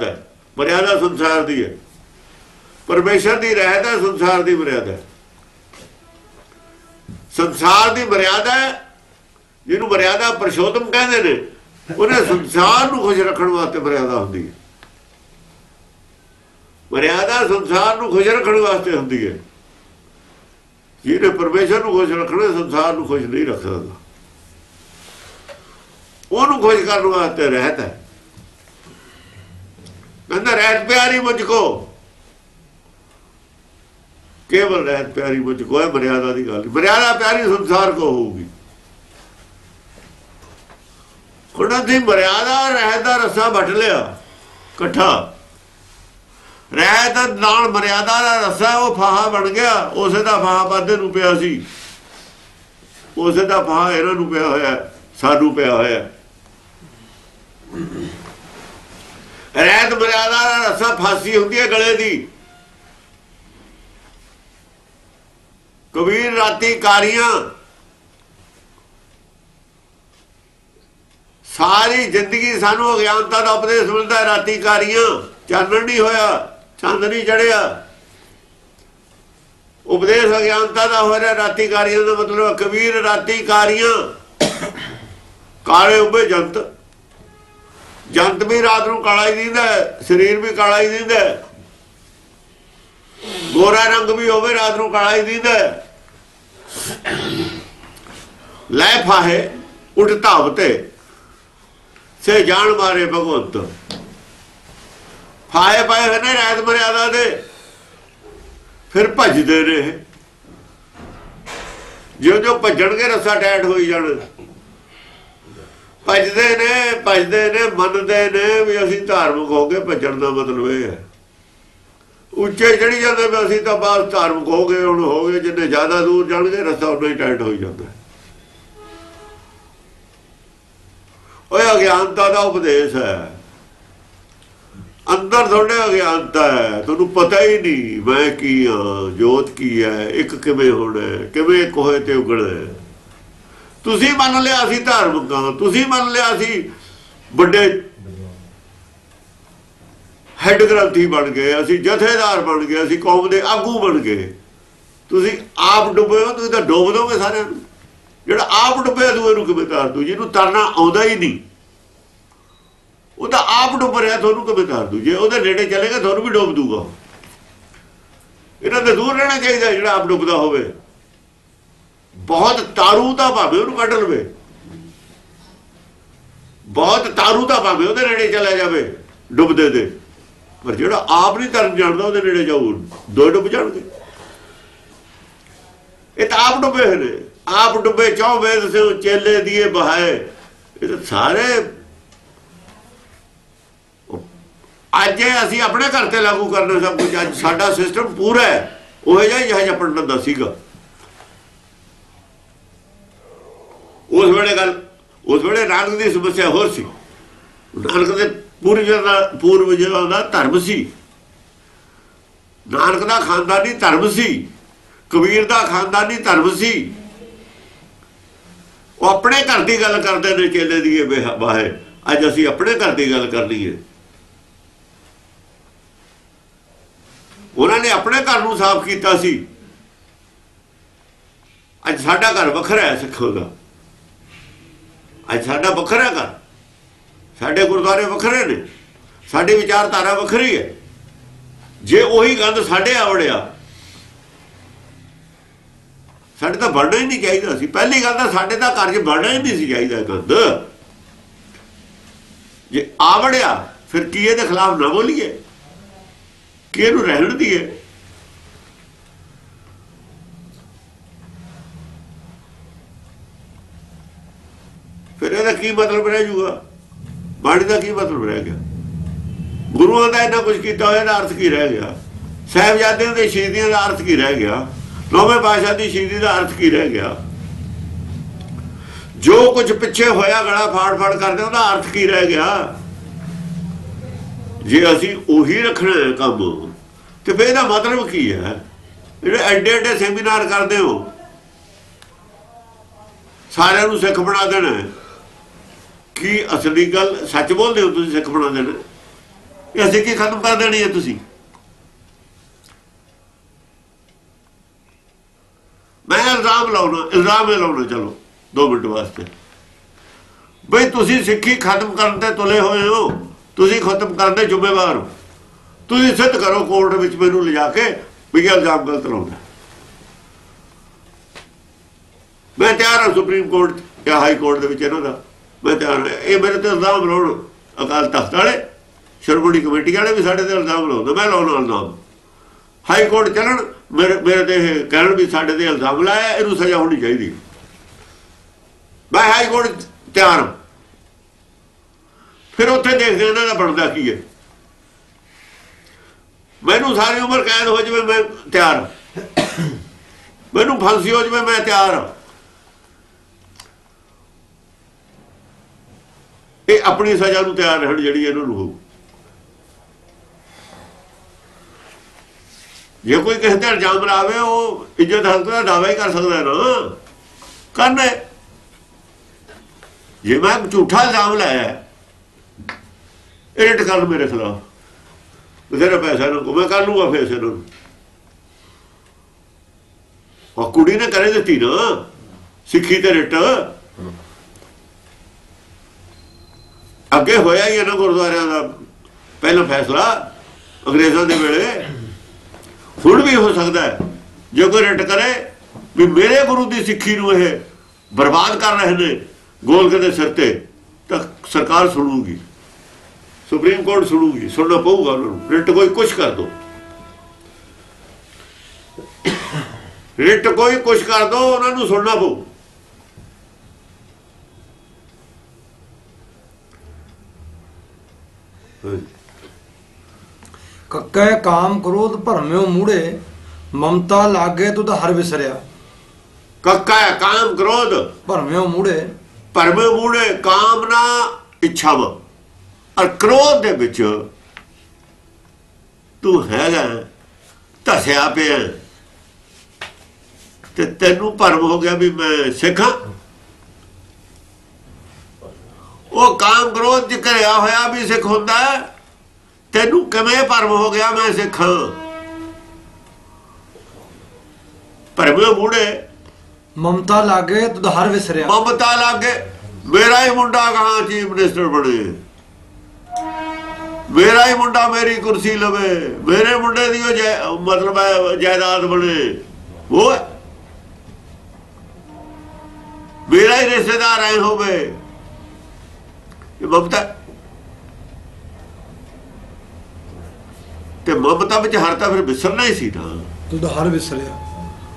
है। मर्यादा संसार दी है, परमेश्वर की रहत है, संसार की मर्यादा है। संसार की मर्यादा है, जिन्हों मर्यादा परशोत्तम कहते हैं, उन्हें संसार को खुश रखने वास्ते मर्यादा होती है। मर्यादा संसार को खुश रखने वास्ते होती है। जिन्हें परमेश्वर को खुश रखना, संसार को खुश नहीं रख सकता। उन्होंने खुश करने वास्ते रहत है। कहता रहत प्यारी मुझको, केवल रहत प्यारी मुझको है, मर्यादा की गल। मर्यादा प्यारी संसार को होगी। थी मर्यादा रहत का रस्सा बट लिया कट्ठा, रहत नाल मर्यादा का रस्सा वो फाहा बन गया। उसे का फाहा वाधे नूं पिया सी, उसे का फाहा इन्हां नूं पिया होया, सानूं पिया होया। रहत मर्यादा का रस्सा फांसी हुंदी है गले दी। कबीर राती कारियां, सारी जिंदगी सानू अज्ञानता का उपदेश मिलता है। राती कारियां, चानन नहीं होया, चंद नहीं चढ़िया, उपदेश अज्ञानता का हो रहा। राती कारियां का मतलब कबीर राती कारियां, काले उबे जंत। जंत भी रात को काला ही दींदा है, शरीर भी काला ही दींदा है। गोरा रंग भी होवे, रात को काला ही दींदा है। लै फाहे उठ धावते से जान मारे भगवंत। फाहे पाए हुए ने रहत मर्यादा दे, फिर भजदे ने। जो जो भजणगे रस्सा टाइट होई जाण, भजदे ने, मनदे ने भी असीं धार्मिक हो गए। भजण का मतलब यह है उच्चे चढ़ी जाते भी असीं तां बस धार्मिक हो गए, हुण हो गए। जिन्ने ज्यादा दूर जाणगे रस्सा उन्ना ही टाइट होई जांदा है। अज्ञानता का उपदेश है, अंदर थोड़े अज्ञानता है। तुहानूं पता ही नहीं मैं की हाँ, जोत की है, एक किवें होना है, किवें एक होए ते उगना है। तुसीं मन लिया असीं धार्मिक हाँ, तुसीं मन लिया असीं बड़े हैड ग्रंथी बन गए, असीं जथेदार बन गए, असीं कौम के आगू बन गए। तुसीं आप डुबे हो, तुसीं तां डुब दोगे सारिਆਂ ਨੂੰ। ਜਿਹੜਾ आप डुबे दूए ਨੂੰ किवें तार दू? ਜਿਹਨੂੰ तरना आउंदा ही नहीं, वो तो आप डुब रहा, थोनू किवें तार दू? जे ਉਹਦੇ ਨੇੜੇ चलेगा थोनू भी डुब दूगा। ਇਹਨਾਂ ਤੋਂ दूर रहना चाहिए। ਜਿਹੜਾ आप डुबदा होवे, बहुत तारू ਤਾਂ ਭਾਵੇਂ ਉਹਨੂੰ ਕੱਢ ਲਵੇ, बहुत तारू ਤਾਂ ਭਾਵੇਂ ਉਹਦੇ ਨੇੜੇ ਚਲਾ ਜਾਵੇ ਡੁੱਬਦੇ ਦੇ, पर ਜਿਹੜਾ आप नहीं तरन जानदा ਉਹਦੇ ਨੇੜੇ ਜਾਊ, ਦੋ ਡੁੱਬ ਜਾਣਗੇ। ਇਹ ਤਾਂ आप डुबे ਹੋਏ ਨੇ। आप डुबे चौ वेद से चेले दिए बहाए। ये तो सारे अज असी अपने घर से लागू करना सब कुछ। अज साडा सिस्टम पूरा है वह जिहा पंडित दा सीगा। उस वेले गल, उस वेले नानक की समस्या होर सी। नानक के पूर्वजां दा धर्म सी, नानक दा खानदानी धर्म सी, कबीर दा खानदानी धर्म सी। वो अपने घर की गल करते हैं, चेले दिए बाहे। अज असी अपने घर की गल करनी है। उन्होंने अपने घर को साफ किया सी। अज साडा घर वखरा है सिखों का। अज साडा वखरा घर, साडे गुरुद्वारे वखरे ने, साडी विचारधारा वखरी है। जे उही गंद साडे आ वड़िया, साडे तो बढ़ना ही नहीं चाहिए सी। पहली गल तो साडे तो घर च बढ़ना ही नहीं सी चाहिए गंद। जे आ वड़िया फिर की इहदे खिलाफ ना बोलीए कि इहनूं रहण दीए। फिर इहदा की मतलब रह जूगा? बाणी का की मतलब रह गया? गुरुओं का इन्ना कुछ किया होया अर्थ की रह गया? साहिबजादियों के शहीदियों का अर्थ की रह गया? नौवें पातशाह की शहीदी का अर्थ की रह गया? जो कुछ पिछे होया गला फाड़ फाड़ करते उसका अर्थ की रह गया? जे असी उही रखना है काम तो फिर इसका मतलब की है? जो एडे एडे सैमीनार करते हो, सारे सिख बना देना है कि असली गल सच बोलते हो तुम सिख बना देना? ਇਹ ਸਿੱਖੀ खत्म कर देनी है तुसी। मैं इल्जाम लाउना, इल्जाम ही लाउना, चलो 2 मिनट वास्ते बई तुसी सिक्खी खत्म करने ते तुले होए हो, तुसी खत्म करने जिम्मेवार हो। तुसी सिद्ध करो कोर्ट विच मैनूं लिजा के भी इल्जाम गलत लाउंदा। मैं तैयार हाँ सुप्रीम कोर्ट या हाई कोर्ट दे विच इन्हां दा मैं तैयार हाँ। ये मेरे ते इल्जाम लाउण अकाल तख्त वाले श्रोमणी कमेटी वाले भी साढ़े ते इल्जाम लाउंदे, मैं लाउणा इल्जाम। हाई कोर्ट चलन मेरे ते कहण भी साढ़े ते इल्जाम लाया, इहनूं सज़ा होनी चाहिए। मैं हाई कोर्ट तैयार हाँ। फिर उत्थे देखदे इन्हां दा बनदा की है। मैनूं सारी उम्र कैद हो जाए मैं तैयार हाँ, मैनूं फांसी हो जाए मैं तैयार हाँ। ये अपनी सज़ा नूं तैयार रहण जिहड़ी इन्हां नूं होऊ। जे कोई किसी ते इल्जाम लावे वो इज्जत हक का दावा ही कर सकता है ना, करना है। जे मैं झूठा इल्जाम लाया रिट कर मेरे खिलाफ, बथेरा पैसा ना को मैं कर लूंगा फेस इन्हों। और कुड़ी ने करे दी ना सिक्खी ते रिट अगे होया ही है ना गुरुद्वारियां दा पहला फैसला अंग्रेजों के वेले, हुण भी हो सकता है। जो कोई रिट करे भी मेरे गुरु की सिक्खी नूं ये बर्बाद कर रहे हैं गोलके के सिर ते, तो सरकार सुनूगी, सुप्रीम कोर्ट सुनूगी, सुनना पऊगा उन्होंने। रिट कोई कुछ कर दो, रिट कोई कुछ कर दो, उन्होंने सुनना पऊ। कक्कै काम क्रोध भरम्यो मूढ़े, ममता लागे तुद हर विसरिया। कक्का काम क्रोध भरम्यो मूढ़े, भरम्यो मूढ़े कामना इच्छावां और क्रोध दे विच तू हैगा धसिया पिया ते तैनूं भरम हो गया भी मैं सिख हां। वो काम क्रोध च घिरिया होया भी सिख हुंदा है, तैनूं किवें भरम हो गया मैं सिख हां। भरम्यो मूढ़े ममता लागे तुद हर विसरिया। ममता लागे मेरा ही मुंडा कहाँ चीफ मिनिस्टर बने, मेरा ही मुंडा मेरी कुर्सी लवे, मेरे मुंडे दी मतलब जायदाद बने, वो मेरा ही रिश्तेदार आए हो गए। ममता ते ममता विच हरता फिर विसरना ही सी ना। तुद हर विसरिया,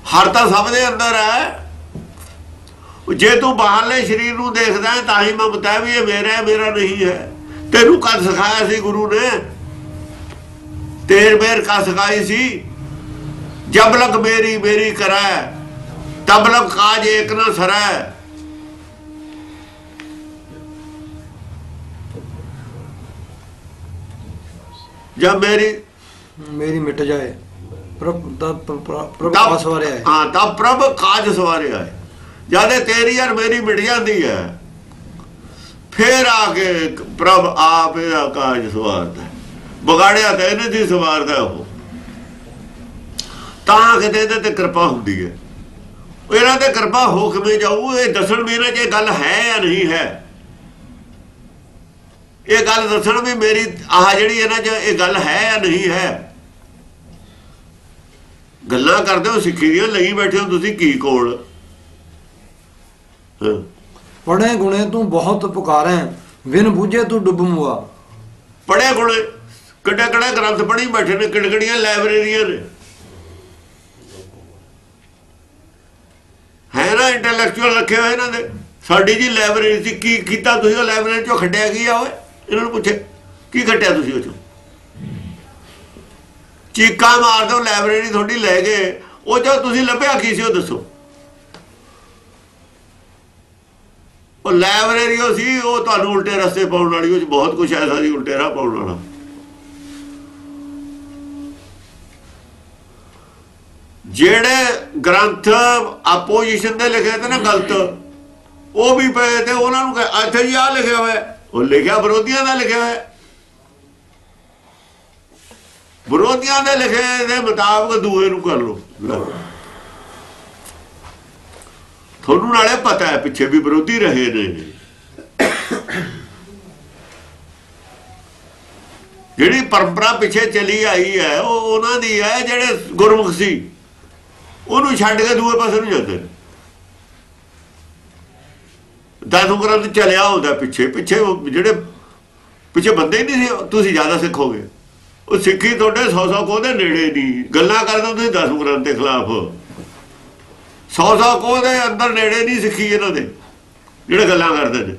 हरता सब दे अंदर है। जे तू बाहरले शरीर नूं देखदा है तां ही ममता है भी ये मेरा है मेरा नहीं है। तेनू कद सिखाया सी गुरु ने, तेर मेर का सिखाई सी। जब लग मेरी मेरी करै तब लग काज एक न सरै। जब मेरी मिट जाए प्रभ सवारे आए। हाँ तब प्रभ काज सवारे आए। जब तेरी और मेरी मिट जाती है फिर आके प्रभ आप काज सवारता है। बगाड़िया तो इन्हें थी सवारता वो किते इहदे ते कृपा होंदी है। इन्हां ते कृपा हो किवें जाऊ, ये दसन भी इन्हां च गल है या नहीं है। ये गल दसन भी मेरी आह जिहड़ी इन्हां च ये गल है या नहीं है। गल्लां करदे हो सिੱਖੀ ਦੀਆਂ ਲਈ बैठे हो तुसीं की कोल। पढ़े गुणे तू बहुत पुकारे बिन बूझे तू डुब मुआ। पढ़े गुणे किड्डे किड्डे ग्रंथ पढ़ी बैठे ने, किड़किड़ियां लाइब्रेरियां ने है ना, इंटैलेक्चुअल रखे हुए इन्होंने। साडी जी लाइब्रेरी से की कीता तुसीं? लाइब्रेरी चों खड्डिया की आ? इन्होंने पूछे की खट्टिया तुसीं उस चों? चीका मार दो लाइब्रेरी थोड़ी लै गए, वो जो तुसीं लभ्या की सी दसो? वो लाइब्रेरी सी वो तुहानूं उल्टे रस्ते पाउण वाली, उस बहुत कुछ ऐसा सी उल्टे राह पाउण वाला। जेड़े ग्रंथ अपोजिशन दे लिखे थे ना गलत, वो भी पे थे, उन्होंने इत्थे जी आ लिखा हुआ है, वो लिखा विरोधियों का लिखा है। ਵਿਰੋਧੀਆਂ ਦੇ ਲਿਖੇ ਦੇ ਮੁਤਾਬਕ ਦੂਏ ਨੂੰ ਕਰ ਲਓ। ਤੁਹਾਨੂੰ ਨਾਲੇ ਪਤਾ ਹੈ ਪਿੱਛੇ ਵੀ ਵਿਰੋਧੀ ਰਹੇ ਨੇ। ਜਿਹੜੀ ਪਰੰਪਰਾ ਪਿੱਛੇ ਚਲੀ ਆਈ ਹੈ ਉਹ ਉਹਨਾਂ ਦੀ ਹੈ। ਜਿਹੜੇ ਗੁਰਮੁਖ ਸੀ ਉਹਨੂੰ ਛੱਡ ਕੇ ਦੂਏ ਪਾਸੇ ਨੂੰ ਜਾਂਦੇ ਨੇ। ਦਸਮ ਗ੍ਰੰਥ ਚਲਿਆ ਹੁੰਦਾ ਪਿੱਛੇ ਜਿਹੜੇ ਪਿੱਛੇ ਬੰਦੇ ਹੀ ਨਹੀਂ ਸੀ। ਤੁਸੀਂ ਜ਼ਿਆਦਾ ਸਿੱਖੋਗੇ। ਉਹ ਸਿੱਖੀ ਤੁਹਾਡੇ 100 ਕੋਹ ਦੇ ਨੇੜੇ ਨਹੀਂ। ਗੱਲਾਂ ਕਰਦੇ ਤੁਸੀਂ ਦਸਮ ਗ੍ਰੰਥ ਦੇ ਖਿਲਾਫ। 100 ਕੋਹ ਦੇ ਅੰਦਰ ਨੇੜੇ ਨਹੀਂ ਸਿੱਖੀ ਇਹਨਾਂ ਦੇ ਜਿਹੜੇ ਗੱਲਾਂ ਕਰਦੇ ਨੇ।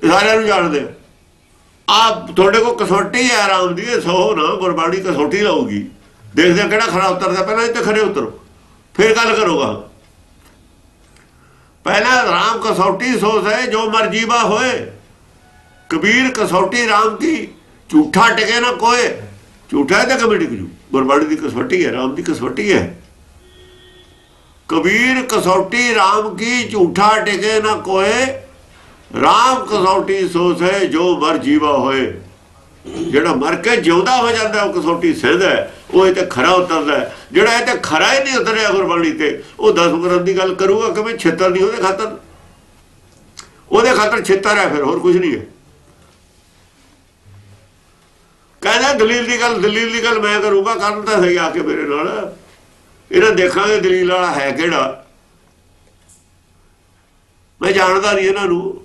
ਸਾਰਿਆਂ ਨੂੰ ਜਾਣਦੇ ਆ। ਤੁਹਾਡੇ ਕੋਲ ਕਸੌਟੀ ਹੈ ਆਰਾਮ ਦੀ। 100 ਨਾ ਗੁਰਬਾਣੀ ਕਸੌਟੀ ਲਾਊਗੀ। ਦੇਖਦੇ ਕਿਹੜਾ ਖਰਾ ਉਤਰਦਾ। ਪਹਿਲਾਂ ਇੱਥੇ ਖਰੇ ਉਤਰੋ ਫਿਰ ਗੱਲ ਕਰੋਗਾ। ਪਹਿਲਾਂ ਰਾਮ कसौटी सोच है जो मर्जीबा होए। कबीर कसौटी राम की झूठा टिके ना कोई। झूठा है तो कभी टिक जू। गुरबाणी की कसौटी है राम की कसौटी है। कबीर कसौटी राम की झूठा टिके ना कोई। राम कसौटी सोच है जो मर्जीबा होए। ਜਿਹੜਾ ਮਰ ਕੇ ਜਿਉਂਦਾ ਹੋ ਜਾਂਦਾ ਉਹ ਕਸੌਟੀ ਸਹਿੰਦਾ। ਉਹ ਇਹ ਤੇ ਖਰਾ ਉਤਰਦਾ। ਜਿਹੜਾ ਇਹ ਤੇ ਖਰਾ ਹੀ ਨਹੀਂ ਉਤਰਿਆ ਗੁਰਬਾਣੀ ਤੇ ਉਹ ਦਸਮ ਗ੍ਰੰਥ ਦੀ ਗੱਲ ਕਰੂਗਾ ਕਿਵੇਂ? ਛਿੱਤਰ ਨਹੀਂ ਉਹਦੇ ਖਾਤਰ। ਉਹਦੇ ਖਾਤਰ ਛਿੱਤਰ ਹੈ, ਫਿਰ ਹੋਰ ਕੁਝ ਨਹੀਂ ਹੈ। ਕਹਿੰਦਾ ਦਲੀਲ ਦੀ ਗੱਲ ਮੈਂ ਕਰੂੰਗਾ। ਕਰਨ ਤਾਂ ਸਹੀ ਆ ਕੇ ਮੇਰੇ ਨਾਲ। ਇਹਨਾਂ ਦੇਖਾਂਗੇ ਦਲੀਲ ਵਾਲਾ ਹੈ ਕਿਹੜਾ। ਮੈਂ ਜਾਣਦਾ ਨਹੀਂ ਇਹਨਾਂ ਨੂੰ।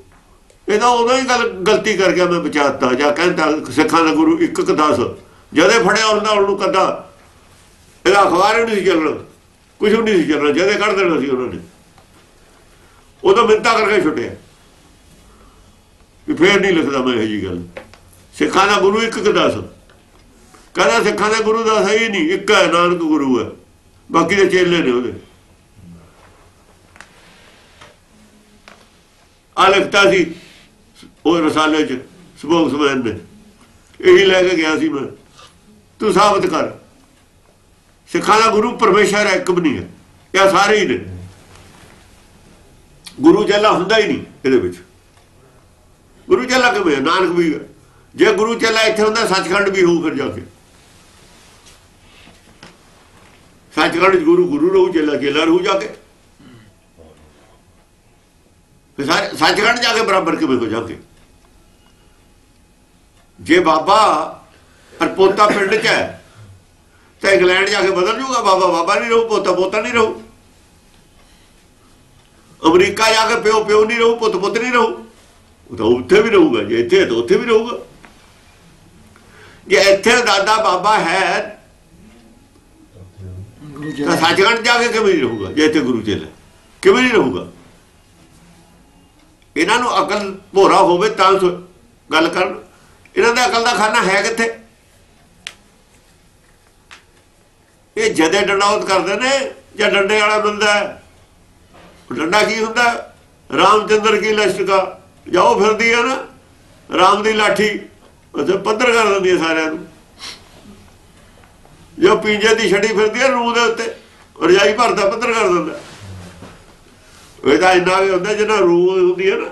ਇਹਦਾ ਉਦੋਂ ਹੀ ਗਲਤੀ ਕਰ ਗਿਆ ਮੈਂ ਬਚਾਤਾ। ਜਾਂ ਕਹਿੰਦਾ ਸਿੱਖਾਂ ਦਾ ਗੁਰੂ ਇੱਕ 10 ਜਦੇ ਫੜਿਆ ਹੁੰਦਾ ਉਹਨੂੰ ਕੱਢਾ। ਇਹਦਾ ਅਖਬਾਰ ਹੀ ਨਹੀਂ ਸੀ ਚੱਲਣਾ, ਕੁਛ ਵੀ ਨਹੀਂ ਸੀ ਚੱਲਣਾ। ਜਦੇ ਕੱਢ ਦੇਣਾ ਸੀ ਉਹਨਾਂ ਨੇ। ਉਦੋਂ ਮਿੰਨਤਾਂ ਕਰਕੇ ਛੁੱਟਿਆ ਕਿ ਫੇਰ ਨਹੀਂ ਲਿਖਦਾ ਮੈਂ ਇਹੋ ਜਿਹੀ ਗੱਲ। ਸਿੱਖਾਂ ਦਾ ਗੁਰੂ ਇੱਕ 10 ਕਹਿੰਦਾ ਸਿੱਖਾਂ ਦੇ ਗੁਰੂ ਦਾ ਸਹੀ ਨਹੀਂ। ਇੱਕ ਹੈ ਨਾਨਕ ਗੁਰੂ ਹੈ, ਬਾਕੀ ਦੇ ਚੇਲੇ ਨੇ ਉਹਦੇ। ਆ ਲਿਖਤਾ ਸੀ ਉਹ ਰਸਾਲੇ ਚ ਸਪੋਕਸਮੈਨ ਨੇ। ਇਹੀ ਲੈ ਕੇ ਗਿਆ ਸੀ ਮੈਂ। ਤੂੰ ਸਾਬਤ ਕਰ ਸਿੱਖਾਂ ਦਾ ਗੁਰੂ ਪਰਮੇਸ਼ਰ ਹੈ, ਇੱਕ ਵੀ ਨਹੀਂ ਹੈ। ਇਹ ਸਾਰੇ ਹੀ ਨੇ। ਗੁਰੂ ਚੇਲਾ ਹੁੰਦਾ ਹੀ ਨਹੀਂ ਇਹਦੇ ਵਿੱਚ। ਗੁਰੂ ਚੇਲਾ ਕਿਵੇਂ? ਨਾਨਕ ਵੀ ਹੈ। ਜੇ ਗੁਰੂ ਚੇਲਾ ਇੱਥੇ ਹੁੰਦਾ ਸੱਚਖੰਡ ਵੀ ਹੋਊ। ਫਿਰ ਜਾ ਕੇ ਸੱਚਖੰਡ ਚ ਗੁਰੂ ਰਹੂ, ਚੇਲਾ ਰਹੂ ਜਾ ਕੇ। ਫਿਰ ਸਾਰੇ ਸੱਚਖੰਡ ਜਾ ਕੇ ਬਰਾਬਰ ਕਿਵੇਂ ਹੋ ਜਾ ਕੇ? ਜੇ ਬਾਬਾ ਪਰ ਪੋਤਾ ਪਿੰਡ ਚ ਹੈ ਤਾਂ ਇੰਗਲੈਂਡ ਜਾ ਕੇ ਬਦਲ ਜੂਗਾ। ਬਾਬਾ ਨਹੀਂ ਰਹੂ, ਪੋਤਾ ਨਹੀਂ ਰਹੂ। ਅਮਰੀਕਾ ਜਾ ਕੇ ਪਿਓ ਨਹੀਂ ਰਹੂ, ਪੁੱਤ ਨਹੀਂ ਰਹੂ। ਉਹ ਤਾਂ ਉੱਥੇ ਵੀ ਰਹੂਗਾ। ਜੇ ਇੱਥੇ ਤਾਂ ਉੱਥੇ ਵੀ ਰਹੂਗਾ। ਜੇ ਇੱਥੇ ਦਾਦਾ ਬਾਬਾ ਹੈ ਤਾਂ ਸੱਚਖੰਡ ਜਾ ਕੇ ਕਿਵੇਂ ਨਹੀਂ ਰਹੂਗਾ? ਜੇ ਇੱਥੇ ਗੁਰੂ ਚੇਲਾ ਕਿਵੇਂ ਨਹੀਂ ਰਹੂਗਾ? ਇਹਨਾਂ ਨੂੰ ਅਕਲ ਭੋਰਾ ਹੋਵੇ ਤਾਂ ਗੱਲ ਕਰਨ। ਇਹਨਾਂ ਦਾ ਅਕਲ ਦਾ ਖਾਨਾ ਹੈ ਕਿੱਥੇ? ਇਹ ਜਦੇ ਡੰਡਾਉਤ ਕਰਦੇ ਨੇ ਜਾਂ ਡੰਡੇ ਵਾਲਾ ਬੰਦਾ। ਡੰਡਾ ਕੀ ਹੁੰਦਾ? ਰਾਮਚੰਦਰ ਕੀ ਲਸ਼ਕਾ ਜਾਓ ਫਿਰਦੀ ਹੈ ਨਾ ਰਾਮ ਦੀ ਲਾਠੀ। ਉੱਥੇ ਪੱਧਰ ਕਰ ਦਿੰਦੀ ਹੈ ਸਾਰਿਆਂ ਨੂੰ। ਜੋ ਪੀਂਜੇ ਦੀ ਛੜੀ ਫਿਰਦੀ ਹੈ ਰੂਹ ਦੇ ਉੱਤੇ, ਰਜਾਈ ਭਰਦਾ ਪੱਧਰ ਕਰ ਦਿੰਦਾ। ਇਹਦਾ ਇੰਨਾ ਵੀ ਹੁੰਦਾ ਜਿੰਨਾ ਰੂਹ ਹੁੰਦੀ ਹੈ ਨਾ।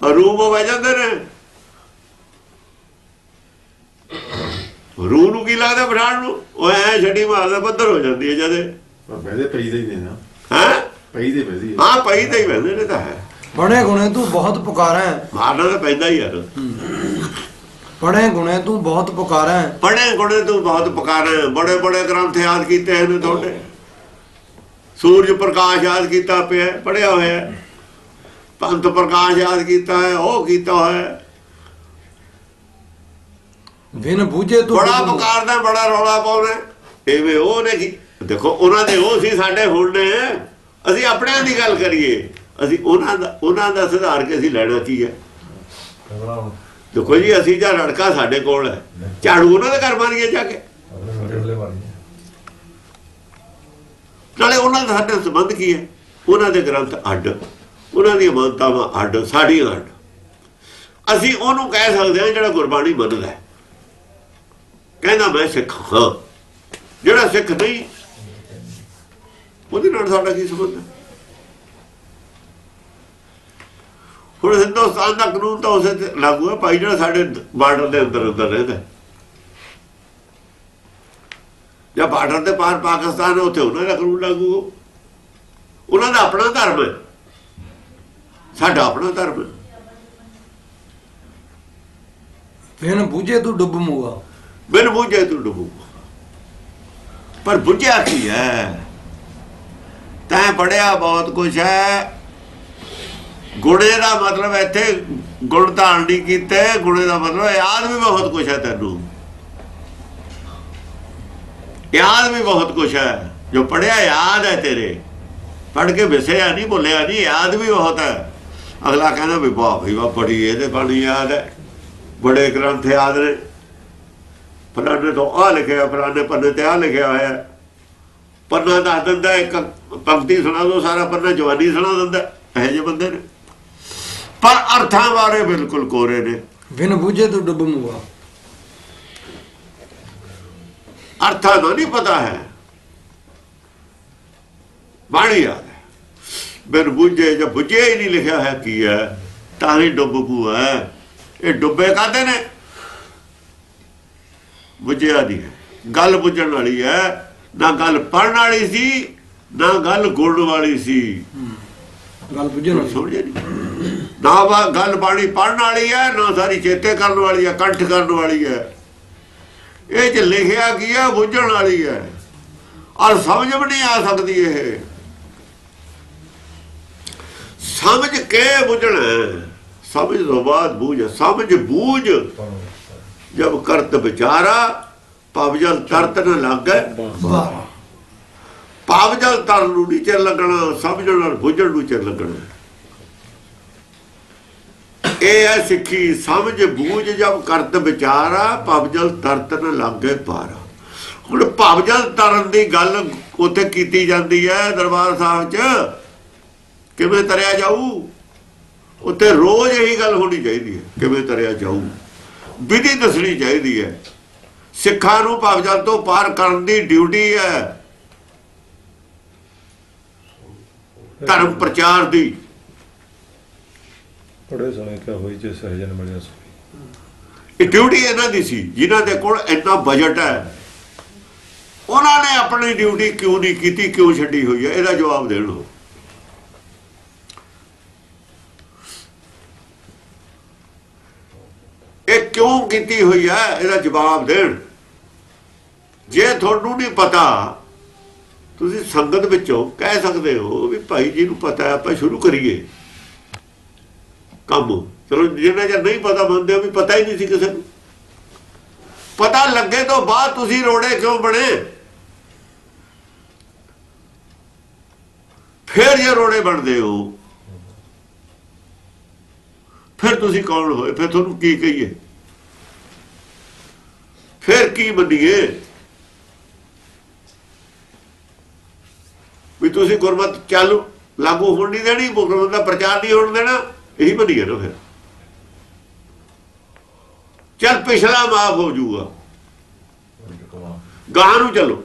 ਰੂਹ ਉਹ ਬਹਿ ਜਾਂਦੇ ਨੇ। ਰੂਹ ਨੂੰ ਕੀ ਲੱਗਦਾ ਬਿਠਾਣ ਨੂੰ? ਉਹ ਐ ਛੱਡੀ ਮਾਰਦਾ ਪੱਧਰ ਹੋ ਜਾਂਦੀ ਹੈ ਜਦੇ। ਪਈ ਦੇ ਹੀ ਨੇ ਨਾ। ਹੈ ਪਈ ਦੇ ਪੈਦੀ। ਹਾਂ ਪਈ ਤੇ ਹੀ ਪੈਂਦੇ ਨੇ ਤਾਂ ਹੈ। ਬੜੇ ਗੁਣੇ ਤੂੰ ਬਹੁਤ ਪੁਕਾਰਾ। ਮਾਰਨਾ ਤਾਂ ਪੈਂਦਾ ਹੀ ਯਾਰ। ਬੜੇ ਗੁਣੇ ਤੂੰ ਬਹੁਤ ਪੁਕਾਰਾ। ਬੜੇ ਗੁਣੇ ਤੂੰ ਬਹੁਤ ਪੁਕਾਰਾ। ਬੜੇ ਬੜੇ ਗ੍ਰੰਥ ਯਾਦ ਕੀਤੇ ਨੇ ਤੁਹਾਡੇ। ਸੂਰਜ ਪ੍ਰਕਾਸ਼ ਯਾਦ ਕੀਤਾ ਪਿਆ, ਪੜਿਆ ਹੋਇਆ। ਪੰਥ ਪ੍ਰਕਾਸ਼ ਯਾਦ ਕੀਤਾ ਹੈ, ਉਹ ਕੀਤਾ ਹੋਇਆ। ਬਿਨ ਬੂਝੇ ਤੂੰ ਬੜਾ ਪੁਕਾਰਦਾ, ਬੜਾ ਰੌਲਾ ਪਾਉਂਦਾ। ਐਵੇਂ ਉਹ ਨੇ ਕੀ ਦੇਖੋ ਉਹਨਾਂ ਦੇ ਉਹ ਸੀ, ਸਾਡੇ ਹੁਣ ਨੇ। ਅਸੀਂ ਆਪਣਿਆਂ ਦੀ ਗੱਲ ਕਰੀਏ। ਅਸੀਂ ਉਹਨਾਂ ਦਾ ਸੁਧਾਰ ਕੇ ਅਸੀਂ ਲੈਣਾ ਕੀ ਹੈ? ਦੇਖੋ ਜੀ ਅਸੀਂ ਜਾਂ ਰੜਕਾ ਸਾਡੇ ਕੋਲ ਹੈ, ਝਾੜੂ ਉਹਨਾਂ ਦੇ ਘਰ ਮਾਰੀਏ ਜਾ ਕੇ। ਨਾਲੇ ਉਹਨਾਂ ਦਾ ਸਾਡੇ ਸੰਬੰਧ ਕੀ ਹੈ? ਉਹਨਾਂ ਦੇ ਗ੍ਰੰਥ ਅੱਡ, ਉਹਨਾਂ ਦੀਆਂ ਮਾਨਤਾਵਾਂ ਅੱਡ, ਸਾਡੀਆਂ ਅੱਡ। ਅਸੀਂ ਉਹਨੂੰ ਕਹਿ ਸਕਦੇ ਹਾਂ ਜਿਹੜਾ ਗੁਰਬਾਣੀ ਮੰਨਦਾ ਹੈ, ਕਹਿੰਦਾ ਮੈਂ ਸਿੱਖ ਹਾਂ। ਜਿਹੜਾ ਸਿੱਖ ਨਹੀਂ ਉਹਦੇ ਨਾਲ ਸਾਡਾ ਕੀ ਸੰਬੰਧ ਹੈ? ਹੁਣ ਹਿੰਦੁਸਤਾਨ ਦਾ ਕਾਨੂੰਨ ਤਾਂ ਉਸੇ ਤੇ ਲਾਗੂ ਹੈ ਭਾਈ, ਜਿਹੜਾ ਸਾਡੇ ਬਾਰਡਰ ਦੇ ਅੰਦਰ ਰਹਿੰਦਾ, ਜਾਂ ਬਾਰਡਰ ਦੇ ਪਾਰ ਪਾਕਿਸਤਾਨ ਹੈ ਉੱਥੇ ਉਹਨਾਂ ਦਾ ਕਾਨੂੰਨ ਲਾਗੂ ਹੋ। ਉਹਨਾਂ ਦਾ ਆਪਣਾ ਧਰਮ ਹੈ, ਸਾਡਾ ਆਪਣਾ ਧਰਮ ਹੈ। ਬਿਨ ਬੁਝੇ ਤੂੰ ਡੁੱਬ ਮੂਆ, ਬਿਨ ਬੁਝੇ ਤੂੰ ਡੁੱਬੂ। ਪਰ ਬੁਝਿਆ ਕੀ ਹੈ? ਤੈਂ ਪੜਿਆ ਬਹੁਤ ਕੁਛ ਹੈ। ਗੁਣੇ ਦਾ ਮਤਲਬ ਇੱਥੇ ਗੁਣ ਧਾਰਨ ਨਹੀਂ ਕੀਤੇ, ਗੁਣੇ ਦਾ ਮਤਲਬ ਯਾਦ ਵੀ ਬਹੁਤ ਕੁਛ ਹੈ ਤੈਨੂੰ, ਯਾਦ ਵੀ ਬਹੁਤ ਕੁਛ ਹੈ। ਜੋ ਪੜਿਆ ਯਾਦ ਹੈ ਤੇਰੇ, ਪੜ੍ਹ ਕੇ ਵਿਸਿਆ ਨਹੀਂ, ਭੁੱਲਿਆ ਨਹੀਂ, ਯਾਦ ਵੀ ਬਹੁਤ ਹੈ। ਅਗਲਾ ਕਹਿੰਦਾ ਵੀ ਵਾਹ ਭਾਈ ਵਾਹ, ਬੜੀ ਇਹਦੇ ਬਾਣੀ ਯਾਦ ਹੈ, ਬੜੇ ਗ੍ਰੰਥ ਯਾਦ ਨੇ, ਫਲਾਣੇ ਤੋਂ ਆਹ ਲਿਖਿਆ, ਫਲਾਣੇ ਪੰਨੇ ਤੇ ਆਹ ਲਿਖਿਆ ਹੋਇਆ। ਪੰਨਾ ਦੱਸ ਦਿੰਦਾ, ਇੱਕ ਪੰਕਤੀ ਸੁਣਾ ਦੋ, ਸਾਰਾ ਪੰਨਾ ਜਵਾਨੀ ਸੁਣਾ ਦਿੰਦਾ। ਇਹੋ ਜਿਹੇ ਬੰਦੇ ਨੇ, ਪਰ ਅਰਥਾਂ ਬਾਰੇ ਬਿਲਕੁਲ ਕੋਰੇ ਨੇ। ਬਿਨ ਬੁਝੇ ਤੂੰ ਡੁੱਬ ਮੂਆ, ਅਰਥਾਂ ਦਾ ਨਹੀਂ ਪਤਾ ਹੈ, ਬਾਣੀ ਯਾਦ ਹੈ। ਬਿਨ ਬੁਝੇ, ਜੇ ਬੁਝੇ ਹੀ ਨਹੀਂ ਲਿਖਿਆ ਹੈ ਕੀ ਹੈ, ਤਾਂ ਹੀ ਡੁੱਬ ਪੂ ਹੈ। ਇਹ ਡੁੱਬੇ ਕਾਹਦੇ ਨੇ? ਬੁਝਿਆ ਦੀ ਹੈ, ਗੱਲ ਬੁਝਣ ਵਾਲੀ ਹੈ। ਨਾ ਗੱਲ ਪੜ੍ਹਨ ਵਾਲੀ ਸੀ, ਨਾ ਗੱਲ ਗੁਣ ਵਾਲੀ ਸੀ। ਗੱਲ ਬੁਝਣ ਸਮਝੇ ਨਹੀਂ? ਨਾ ਗੱਲ ਬਾਣੀ ਪੜ੍ਹਨ ਵਾਲੀ ਹੈ, ਨਾ ਸਾਰੀ ਚੇਤੇ ਕਰਨ ਵਾਲੀ ਹੈ, ਕੰਠ ਕਰਨ ਵਾਲੀ ਹੈ। ਇਹ ਚ ਲਿਖਿਆ ਕੀ ਹੈ? ਬੁਝਣ ਵਾਲੀ ਹੈ, ਔਰ ਸਮਝ ਵੀ ਨਹੀਂ ਆ ਸਕਦੀ। ਇਹ ਸਮਝ ਕੇ ਬੁਝਣਾ, ਸਮਝ ਤੋਂ ਬਾਅਦ ਬੂਝ। ਸਮਝ ਬੂਝ ਜਬ ਕਰਤ ਵਿਚਾਰਾ, ਭਵ ਜਲ ਤਰਤ ਨ ਲਾਗੈ। ਭਵ ਜਲ ਤਰਨ ਨੂੰ ਨਹੀਂ ਚਿਰ ਲੱਗਣਾ, ਸਮਝਣ ਨਾਲ ਬੁਝਣ ਨੂੰ ਚਿਰ ਲੱਗਣਾ। ਇਹ ਹੈ ਸਿੱਖੀ। ਸਮਝ ਬੂਝ ਜਬ ਕਰਤ ਵਿਚਾਰਾ, ਭਵ ਜਲ ਤਰਤ ਨ ਲਾਗੈ ਪਾਰਾ। ਹੁਣ ਭਵ ਜਲ ਤਰਨ ਦੀ ਗੱਲ ਉੱਥੇ ਕੀਤੀ ਜਾਂਦੀ ਹੈ ਦਰਬਾਰ ਸਾਹਿਬ 'ਚ, ਕਿਵੇਂ ਤਰਿਆ ਜਾਊ? ਉੱਥੇ ਰੋਜ਼ ਇਹੀ ਗੱਲ ਹੋਣੀ ਚਾਹੀਦੀ ਹੈ, ਕਿਵੇਂ ਤਰਿਆ ਜਾਊ, ਵਿਧੀ ਦੱਸਣੀ ਚਾਹੀਦੀ ਹੈ। ਸਿੱਖਾਂ ਨੂੰ ਭਵ ਜਲ ਤੋਂ ਪਾਰ ਕਰਨ ਦੀ ਡਿਊਟੀ ਹੈ, ਧਰਮ ਪ੍ਰਚਾਰ ਦੀ। ਪੜੇ ਸੁਣੇ ਕਿਆ ਹੋਈ ਜੇ ਸਹਿਜਨ ਮਿਲਿਆ ਸੋ। ਇਹ ਡਿਊਟੀ ਇਹਨਾਂ ਦੀ ਸੀ। ਜਿਨ੍ਹਾਂ ਦੇ ਕੋਲ ਇੰਨਾ ਬਜਟ ਹੈ, ਉਹਨਾਂ ਨੇ ਆਪਣੀ ਡਿਊਟੀ ਕਿਉਂ ਨਹੀਂ ਕੀਤੀ, ਕਿਉਂ ਛੱਡੀ ਹੋਈ ਹੈ? ਇਹਦਾ ਜਵਾਬ ਦੇਣ। ਇਹ ਕਿਉਂ ਕੀਤੀ ਹੋਈ ਹੈ, ਇਹਦਾ ਜਵਾਬ ਦੇਣ। ਜੇ ਤੁਹਾਨੂੰ ਨਹੀਂ ਪਤਾ, ਤੁਸੀਂ ਸੰਗਤ ਵਿੱਚੋਂ ਕਹਿ ਸਕਦੇ ਹੋ ਵੀ ਭਾਈ ਜੀ ਨੂੰ ਪਤਾ ਹੈ, ਆਪਾਂ ਸ਼ੁਰੂ ਕਰੀਏ ਕੰਮ। ਚਲੋ ਜਿੰਨਾ ਚਿਰ ਨਹੀਂ ਪਤਾ ਮੰਨਦੇ ਹੋ ਵੀ ਪਤਾ ਹੀ ਨਹੀਂ ਸੀ ਕਿਸੇ ਨੂੰ, ਪਤਾ ਲੱਗੇ ਤੋਂ ਬਾਅਦ ਤੁਸੀਂ ਰੋੜੇ ਕਿਉਂ ਬਣੇ? ਫਿਰ ਜੇ ਰੋੜੇ ਬਣਦੇ ਹੋ, ਫਿਰ ਤੁਸੀਂ ਕੌਣ ਹੋਏ? ਫਿਰ ਤੁਹਾਨੂੰ ਕੀ ਕਹੀਏ? ਫਿਰ ਕੀ ਮੰਨੀਏ? ਵੀ ਤੁਸੀਂ ਗੁਰਮਤਿ ਚਾਲੂ ਲਾਗੂ ਹੋਣ ਨਹੀਂ ਦੇਣੀ, ਗੁਰਮਤਿ ਦਾ ਪ੍ਰਚਾਰ ਨਹੀਂ ਹੋਣ ਦੇਣਾ, ਇਹੀ ਮੰਨੀਏ ਨਾ। ਫਿਰ ਚੱਲ ਪਿਛਲਾ ਮਾਫ ਹੋ ਜਾਊਗਾ, ਗਾਂ ਨੂੰ ਚਲੋ।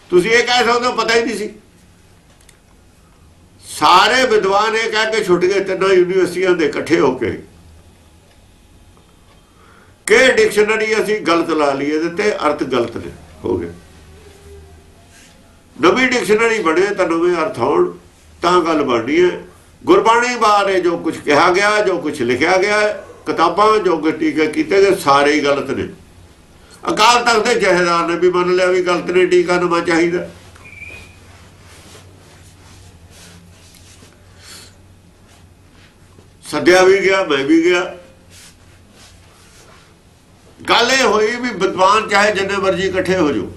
ਤੁਸੀਂ ਇਹ ਕਹਿ ਸਕਦੇ ਹੋ ਪਤਾ ਹੀ ਨਹੀਂ ਸੀ। ਸਾਰੇ ਵਿਦਵਾਨ ਇਹ ਕਹਿ ਕੇ ਛੁੱਟ ਗਏ ਤਿੰਨਾਂ ਯੂਨੀਵਰਸਿਟੀਆਂ ਦੇ ਇਕੱਠੇ ਹੋ ਕੇ ਕਿ ਡਿਕਸ਼ਨਰੀ ਅਸੀਂ ਗਲਤ ਲਾ ਲਈ, ਇਹਦੇ ਤੇ ਅਰਥ ਗਲਤ ਨੇ ਹੋ ਗਏ। ਨਵੀਂ ਡਿਕਸ਼ਨਰੀ ਬਣੇ ਤਾਂ ਨਵੇਂ ਅਰਥ ਹੋਣ ਤਾਂ ਗੱਲ ਬਣਨੀ ਹੈ। ਗੁਰਬਾਣੀ ਬਾਰੇ ਜੋ ਕੁਝ ਕਿਹਾ ਗਿਆ, ਜੋ ਕੁਝ ਲਿਖਿਆ ਗਿਆ, ਕਿਤਾਬਾਂ ਜੋ ਟੀਕੇ ਕੀਤੇ ਗਏ, ਸਾਰੇ ਹੀ ਗਲਤ ਨੇ। ਅਕਾਲ ਤਖਤ ਦੇ ਜਥੇਦਾਰ ਨੇ ਵੀ ਮੰਨ ਲਿਆ ਵੀ ਗਲਤ ਨੇ, ਟੀਕਾ ਨਵਾਂ ਚਾਹੀਦਾ। ਸੱਦਿਆ ਵੀ ਗਿਆ, ਮੈਂ ਵੀ ਗਿਆ। ਗੱਲ ਇਹ ਹੋਈ ਵੀ ਵਿਦਵਾਨ ਚਾਹੇ ਜਿੰਨੇ ਮਰਜ਼ੀ ਇਕੱਠੇ ਹੋ ਜਾਓ,